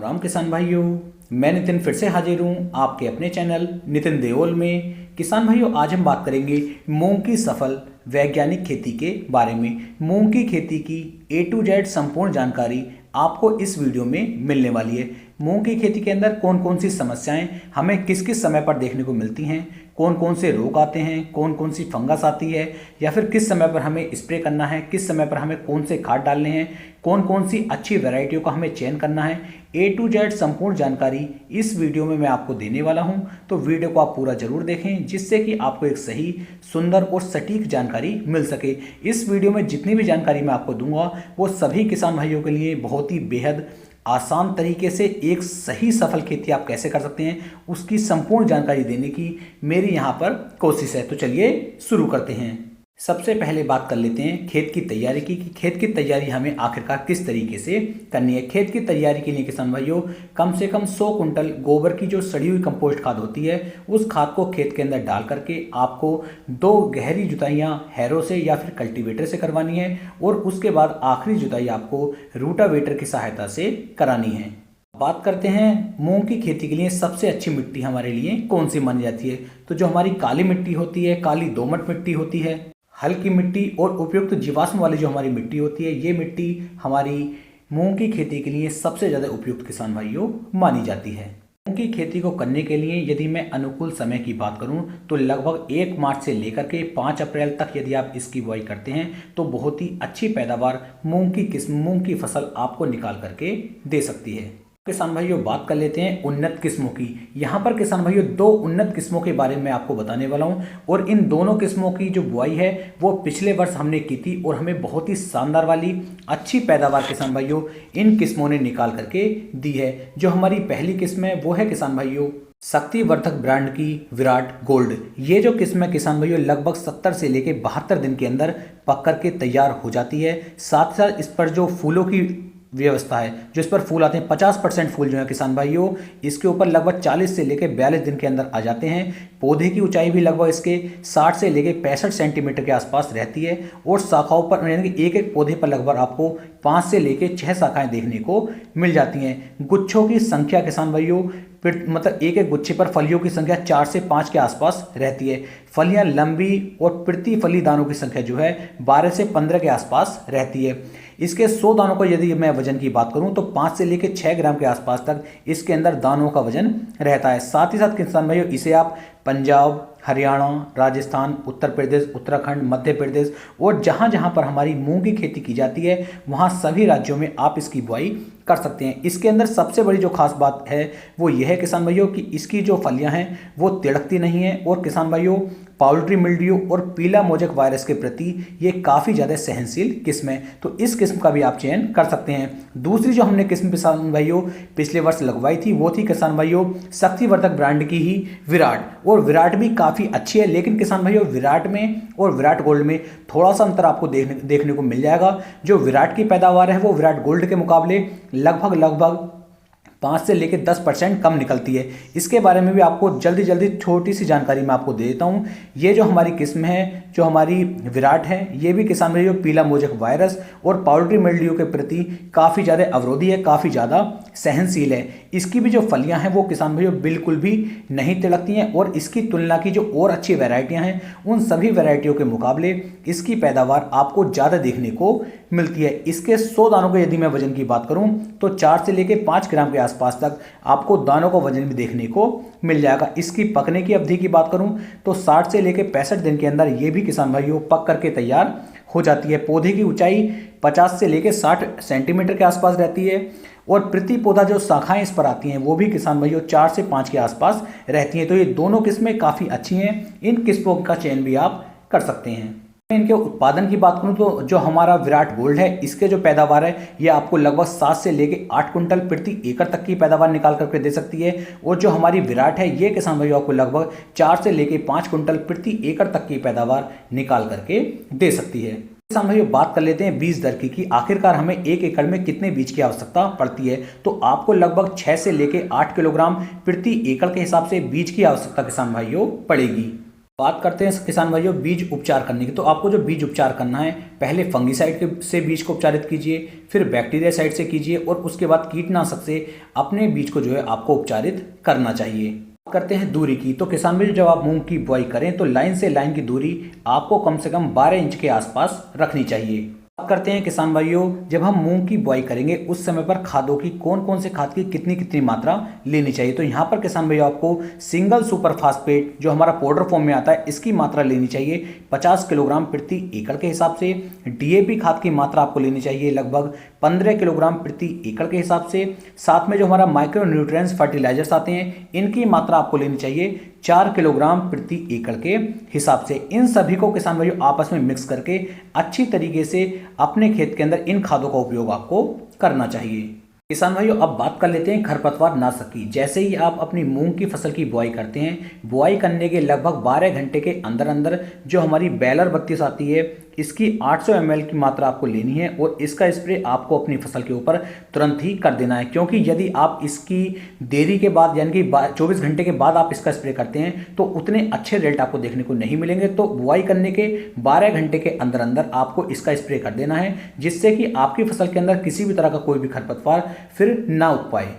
राम किसान भाइयों, मैं नितिन फिर से हाजिर हूँ आपके अपने चैनल नितिन देओल में। किसान भाइयों, आज हम बात करेंगे मूंग की सफल वैज्ञानिक खेती के बारे में। मूंग की खेती की A to Z संपूर्ण जानकारी आपको इस वीडियो में मिलने वाली है। मूंग की खेती के अंदर कौन कौन सी समस्याएं हमें किस किस समय पर देखने को मिलती हैं, कौन कौन से रोग आते हैं, कौन कौन सी फंगस आती है, या फिर किस समय पर हमें स्प्रे करना है, किस समय पर हमें कौन से खाद डालने हैं, कौन कौन सी अच्छी वैरायटियों का हमें चयन करना है। A to Z संपूर्ण जानकारी इस वीडियो में मैं आपको देने वाला हूं, तो वीडियो को आप पूरा जरूर देखें जिससे कि आपको एक सही, सुंदर और सटीक जानकारी मिल सके। इस वीडियो में जितनी भी जानकारी मैं आपको दूंगा वो सभी किसान भाइयों के लिए बहुत ही बेहद आसान तरीके से एक सही सफल खेती आप कैसे कर सकते हैं उसकी संपूर्ण जानकारी देने की मेरी यहाँ पर कोशिश है। तो चलिए शुरू करते हैं। सबसे पहले बात कर लेते हैं खेत की तैयारी की, कि खेत की तैयारी हमें आखिरकार किस तरीके से करनी है। खेत की तैयारी के लिए किसान भाइयों कम से कम 100 कुंटल गोबर की जो सड़ी हुई कंपोस्ट खाद होती है उस खाद को खेत के अंदर डाल करके आपको 2 गहरी जुताइयाँ हैरो से या फिर कल्टीवेटर से करवानी है, और उसके बाद आखिरी जुताई आपको रूटावेटर की सहायता से करानी है। बात करते हैं मूंग की खेती के लिए सबसे अच्छी मिट्टी हमारे लिए कौन सी मानी जाती है। तो जो हमारी काली मिट्टी होती है, काली दोमट मिट्टी होती है, हल्की मिट्टी और उपयुक्त जीवाश्म वाली जो हमारी मिट्टी होती है, ये मिट्टी हमारी मूंग की खेती के लिए सबसे ज़्यादा उपयुक्त किसान भाइयों मानी जाती है। मूंग की खेती को करने के लिए यदि मैं अनुकूल समय की बात करूं तो लगभग 1 मार्च से लेकर के 5 अप्रैल तक यदि आप इसकी बुआई करते हैं तो बहुत ही अच्छी पैदावार मूंग की फसल आपको निकाल करके दे सकती है। किसान भाइयों बात कर लेते हैं उन्नत किस्मों की। यहाँ पर किसान भाइयों 2 उन्नत किस्मों के बारे में आपको बताने वाला हूँ, और इन दोनों किस्मों की जो बुआई है वो पिछले वर्ष हमने की थी और हमें बहुत ही शानदार वाली अच्छी पैदावार किसान भाइयों इन किस्मों ने निकाल करके दी है। जो हमारी पहली किस्म है वो है किसान भाइयों शक्तिवर्धक ब्रांड की विराट गोल्ड। ये जो किस्म है किसान भाइयों लगभग 70 से लेके 72 दिन के अंदर पक करके तैयार हो जाती है। साथ साथ इस पर जो फूलों की व्यवस्था है, जो इस पर फूल आते हैं 50% फूल जो है किसान भाइयों इसके ऊपर लगभग 40 से लेकर 42 दिन के अंदर आ जाते हैं। पौधे की ऊंचाई भी लगभग इसके 60 से लेकर 65 सेंटीमीटर के आसपास रहती है, और शाखाओं पर यानी कि एक एक पौधे पर लगभग आपको 5 से लेकर 6 शाखाएं देखने को मिल जाती हैं। गुच्छों की संख्या किसान भाइयों मतलब एक एक गुच्छे पर फलियों की संख्या 4 से 5 के आसपास रहती है। फलियां लंबी और प्रति फली दानों की संख्या जो है 12 से 15 के आसपास रहती है। इसके 100 दानों का यदि मैं वजन की बात करूं तो 5 से लेकर 6 ग्राम के आसपास तक इसके अंदर दानों का वजन रहता है। साथ ही साथ किसान भाइयों इसे आप पंजाब, हरियाणा, राजस्थान, उत्तर प्रदेश, उत्तराखंड, मध्य प्रदेश और जहां जहां पर हमारी मूंग की खेती की जाती है वहां सभी राज्यों में आप इसकी बुआई कर सकते हैं। इसके अंदर सबसे बड़ी जो खास बात है वो यह है किसान भाइयों कि इसकी जो फलियां हैं वो तिड़कती नहीं है, और किसान भाइयों पाउल्ट्री मिल्ड्यू और पीला मोजक वायरस के प्रति ये काफ़ी ज़्यादा सहनशील किस्म है, तो इस किस्म का भी आप चयन कर सकते हैं। दूसरी जो हमने किस्म किसान भाइयों पिछले वर्ष लगवाई थी वो थी किसान भाइयों शक्तिवर्धक ब्रांड की ही विराट, और विराट भी काफ़ी अच्छी है। लेकिन किसान भाइयों विराट में और विराट गोल्ड में थोड़ा सा अंतर आपको देखने को मिल जाएगा। जो विराट की पैदावार है वो विराट गोल्ड के मुकाबले लगभग 5 से लेकर 10% कम निकलती है। इसके बारे में भी आपको जल्दी छोटी सी जानकारी मैं आपको दे देता हूँ। ये जो हमारी किस्म है, जो हमारी विराट है, ये भी किसान भाइयों पीला मोजक वायरस और पाउल्ट्री मिल्ड्यू के प्रति काफ़ी ज़्यादा अवरोधी है, काफ़ी ज़्यादा सहनशील है। इसकी भी जो फलियां हैं वो किसान भाइयों बिल्कुल भी नहीं तिड़कती हैं, और इसकी तुलना की जो और अच्छी वैरायटियाँ हैं उन सभी वैरायटियों के मुकाबले इसकी पैदावार आपको ज़्यादा देखने को मिलती है। इसके 100 दानों के यदि मैं वजन की बात करूं तो 4 से लेकर 5 ग्राम के आसपास तक आपको दानों का वजन भी देखने को मिल जाएगा। इसकी पकने की अवधि की बात करूं तो 60 से लेकर 65 दिन के अंदर ये भी किसान भाइयों पक करके तैयार हो जाती है। पौधे की ऊंचाई 50 से लेकर 60 सेंटीमीटर के आसपास रहती है, और प्रति पौधा जो शाखाएं इस पर आती हैं वो भी किसान भाइयों 4 से 5 के आसपास रहती हैं। तो ये दोनों किस्में काफ़ी अच्छी हैं, इन किस्मों का चयन भी आप कर सकते हैं। इनके उत्पादन की बात करूं तो जो हमारा विराट गोल्ड है इसके जो पैदावार है ये आपको लगभग 7 से लेकर 8 कुंटल प्रति एकड़ तक की पैदावार निकाल करके दे सकती है, और जो हमारी विराट है ये किसान भाइयों आपको लगभग 4 से लेकर 5 कुंटल प्रति एकड़ तक की पैदावार निकाल करके दे सकती है। किसान भाइयों बात कर लेते हैं बीज दर की आखिरकार हमें 1 एकड़ में कितने बीज की आवश्यकता पड़ती है। तो आपको लगभग 6 से लेकर 8 किलोग्राम प्रति एकड़ के हिसाब से बीज की आवश्यकता किसान भाइयों पड़ेगी। बात करते हैं किसान भाइयों बीज उपचार करने की। तो आपको जो बीज उपचार करना है, पहले फंगीसाइड से बीज को उपचारित कीजिए, फिर बैक्टीरिया साइड से कीजिए और उसके बाद कीटनाशक से अपने बीज को जो है आपको उपचारित करना चाहिए। बात करते हैं दूरी की। तो किसान भाइयों जब आप मूंग की बुआई करें तो लाइन से लाइन की दूरी आपको कम से कम 12 इंच के आसपास रखनी चाहिए। बात करते हैं किसान भाइयों जब हम मूंग की बुआई करेंगे उस समय पर खादों की कौन कौन से खाद की कितनी कितनी मात्रा लेनी चाहिए। तो यहाँ पर किसान भाइयों आपको सिंगल सुपर फास्फेट जो हमारा पाउडर फॉर्म में आता है इसकी मात्रा लेनी चाहिए 50 किलोग्राम प्रति एकड़ के हिसाब से। डीएपी खाद की मात्रा आपको लेनी चाहिए लगभग 15 किलोग्राम प्रति एकड़ के हिसाब से। साथ में जो हमारा माइक्रो न्यूट्रिएंट्स फर्टिलाइजर्स आते हैं इनकी मात्रा आपको लेनी चाहिए 4 किलोग्राम प्रति एकड़ के हिसाब से। इन सभी को किसान भाइयों आपस में मिक्स करके अच्छी तरीके से अपने खेत के अंदर इन खादों का उपयोग आपको करना चाहिए। किसान भाइयों अब बात कर लेते हैं खरपतवार नाशक की। जैसे ही आप अपनी मूंग की फसल की बुआई करते हैं, बुआई करने के लगभग 12 घंटे के अंदर अंदर जो हमारी बेलर 32 आती है इसकी 800 ml की मात्रा आपको लेनी है और इसका स्प्रे आपको अपनी फसल के ऊपर तुरंत ही कर देना है। क्योंकि यदि आप इसकी देरी के बाद यानी कि 24 घंटे के बाद आप इसका स्प्रे करते हैं तो उतने अच्छे रिजल्ट आपको देखने को नहीं मिलेंगे। तो बुआई करने के 12 घंटे के अंदर अंदर आपको इसका स्प्रे कर देना है जिससे कि आपकी फसल के अंदर किसी भी तरह का कोई भी खरपतवार फिर ना उग पाए।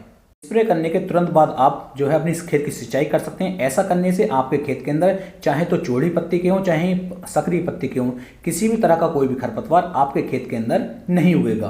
स्प्रे करने के तुरंत बाद आप जो है अपनी खेत की सिंचाई कर सकते हैं। ऐसा करने से आपके खेत के अंदर चाहे तो चौड़ी पत्ती के हों चाहे सक्रिय पत्ती के हों किसी भी तरह का कोई भी खरपतवार आपके खेत के अंदर नहीं उगेगा।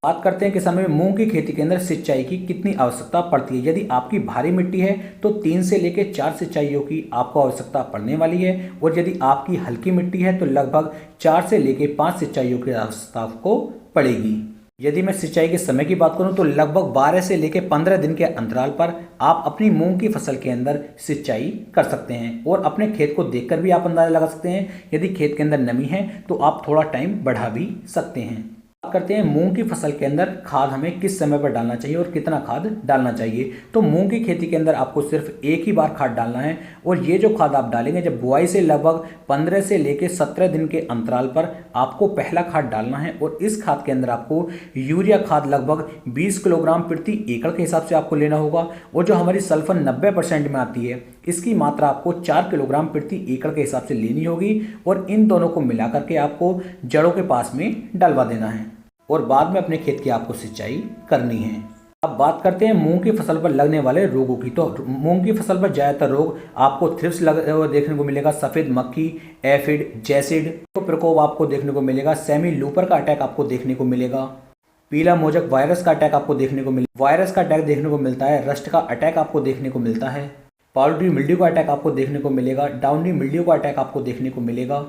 बात करते हैं कि समय में मूंग की खेती के अंदर सिंचाई की कितनी आवश्यकता पड़ती है। यदि आपकी भारी मिट्टी है तो 3 से लेकर 4 सिंचाइयों की आपको आवश्यकता पड़ने वाली है और यदि आपकी हल्की मिट्टी है तो लगभग 4 से लेकर 5 सिंचाइयों की आवश्यकता आपको पड़ेगी। यदि मैं सिंचाई के समय की बात करूं तो लगभग 12 से लेकर 15 दिन के अंतराल पर आप अपनी मूंग की फसल के अंदर सिंचाई कर सकते हैं और अपने खेत को देखकर भी आप अंदाजा लगा सकते हैं। यदि खेत के अंदर नमी है तो आप थोड़ा टाइम बढ़ा भी सकते हैं। बात करते हैं मूंग की फसल के अंदर खाद हमें किस समय पर डालना चाहिए और कितना खाद डालना चाहिए। तो मूंग की खेती के अंदर आपको सिर्फ एक ही बार खाद डालना है और ये जो खाद आप डालेंगे जब बुआई से लगभग 15 से लेकर 17 दिन के अंतराल पर आपको पहला खाद डालना है और इस खाद के अंदर आपको यूरिया खाद लगभग 20 किलोग्राम प्रति एकड़ के हिसाब से आपको लेना होगा और जो हमारी सल्फर 90% में आती है इसकी मात्रा आपको 4 किलोग्राम प्रति एकड़ के हिसाब से लेनी होगी और इन दोनों को मिला करके आपको जड़ों के पास में डलवा देना है और बाद में अपने खेत की आपको सिंचाई करनी है। अब बात करते हैं मूंग की फसल पर लगने वाले रोगों की। तो मूंग की फसल पर ज्यादातर रोग आपको थ्रिप्स देखने को मिलेगा, सफेद मक्खी, एफिड, जैसिड प्रकोप आपको देखने को मिलेगा, सेमी लूपर का अटैक आपको देखने को मिलेगा, पीला मोजक वायरस का अटैक आपको देखने को मिलता है, रस्ट का अटैक आपको देखने को मिलता है, पाउडरी मिल्ड्यू का अटैक आपको देखने को मिलेगा, डाउनी मिल्ड्यू का अटैक आपको देखने को मिलेगा।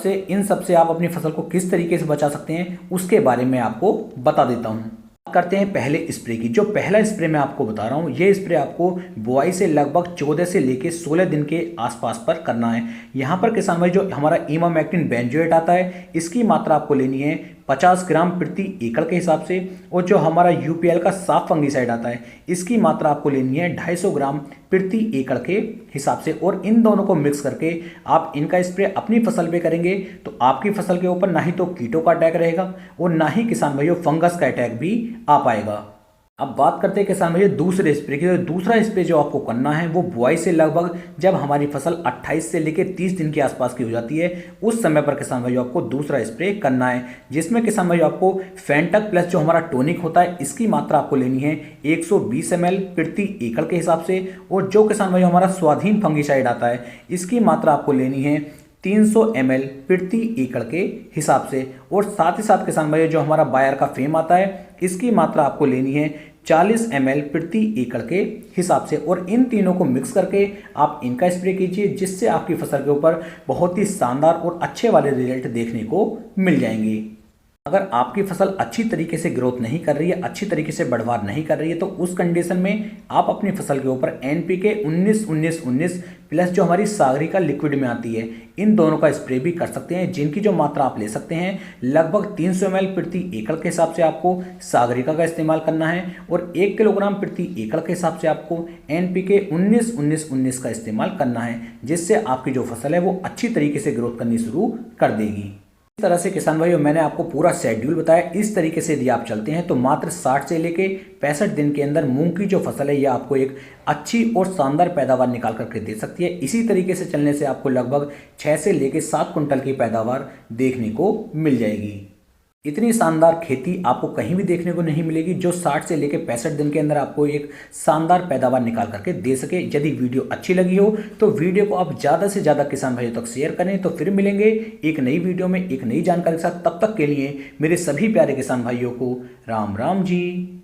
इन सबसे आप अपनी फसल को किस तरीके से बचा सकते हैं उसके बारे में आपको बता देता हूं। करते हैं पहले स्प्रे की। जो पहला स्प्रे मैं आपको बता रहा हूं ये स्प्रे आपको बुआई से लगभग 14 से लेकर 16 दिन के आसपास पर करना है। यहां पर किसान भाई जो हमारा इमामेक्टिन बेंजोएट आता है इसकी मात्रा आपको लेनी है 50 ग्राम प्रति एकड़ के हिसाब से और जो हमारा यूपीएल का साफ फंगीसाइड आता है इसकी मात्रा आपको लेनी है 250 ग्राम प्रति एकड़ के हिसाब से और इन दोनों को मिक्स करके आप इनका स्प्रे अपनी फसल पे करेंगे तो आपकी फसल के ऊपर ना ही तो कीटों का अटैक रहेगा और ना ही किसान भाइयों फंगस का अटैक भी आ पाएगा। अब बात करते हैं किसान भाइयों दूसरे स्प्रे की। दूसरा स्प्रे जो आपको करना है वो बुआई से लगभग जब हमारी फसल 28 से लेकर 30 दिन के आसपास की हो जाती है उस समय पर किसान भाइयों आपको दूसरा स्प्रे करना है जिसमें किसान भाइयों आपको फेंटक प्लस जो हमारा टोनिक होता है इसकी मात्रा आपको लेनी है 120 ml प्रति एकड़ के हिसाब से और जो किसान भाइयों हमारा स्वाधीन फंगीसाइड आता है इसकी मात्रा आपको लेनी है 300 ml प्रति एकड़ के हिसाब से और साथ ही साथ किसान भाइयों जो हमारा बायर का फेम आता है इसकी मात्रा आपको लेनी है 40 ml प्रति एकड़ के हिसाब से और इन तीनों को मिक्स करके आप इनका स्प्रे कीजिए जिससे आपकी फसल के ऊपर बहुत ही शानदार और अच्छे वाले रिजल्ट देखने को मिल जाएंगे। अगर आपकी फसल अच्छी तरीके से ग्रोथ नहीं कर रही है, अच्छी तरीके से बढ़वार नहीं कर रही है तो उस कंडीशन में आप अपनी फसल के ऊपर NPK 19-19-19 प्लस जो हमारी सागरिका लिक्विड में आती है इन दोनों का स्प्रे भी कर सकते हैं जिनकी जो मात्रा आप ले सकते हैं लगभग 300 ml प्रति एकड़ के हिसाब से आपको सागरिका का इस्तेमाल करना है और 1 किलोग्राम प्रति एकड़ के हिसाब से आपको NPK 19-19-19 का इस्तेमाल करना है जिससे आपकी जो फसल है वो अच्छी तरीके से ग्रोथ करनी शुरू कर देगी। इस तरह से किसान भाइयों मैंने आपको पूरा शेड्यूल बताया। इस तरीके से यदि आप चलते हैं तो मात्र 60 से लेके 65 दिन के अंदर मूंग की जो फसल है ये आपको एक अच्छी और शानदार पैदावार निकाल करके दे सकती है। इसी तरीके से चलने से आपको लगभग 6 से लेके 7 कुंटल की पैदावार देखने को मिल जाएगी। इतनी शानदार खेती आपको कहीं भी देखने को नहीं मिलेगी जो 60 से लेकर 65 दिन के अंदर आपको एक शानदार पैदावार निकाल करके दे सके। यदि वीडियो अच्छी लगी हो तो वीडियो को आप ज़्यादा से ज़्यादा किसान भाइयों तक शेयर करें। तो फिर मिलेंगे एक नई वीडियो में एक नई जानकारी के साथ। तब तक के लिए मेरे सभी प्यारे किसान भाइयों को राम राम जी।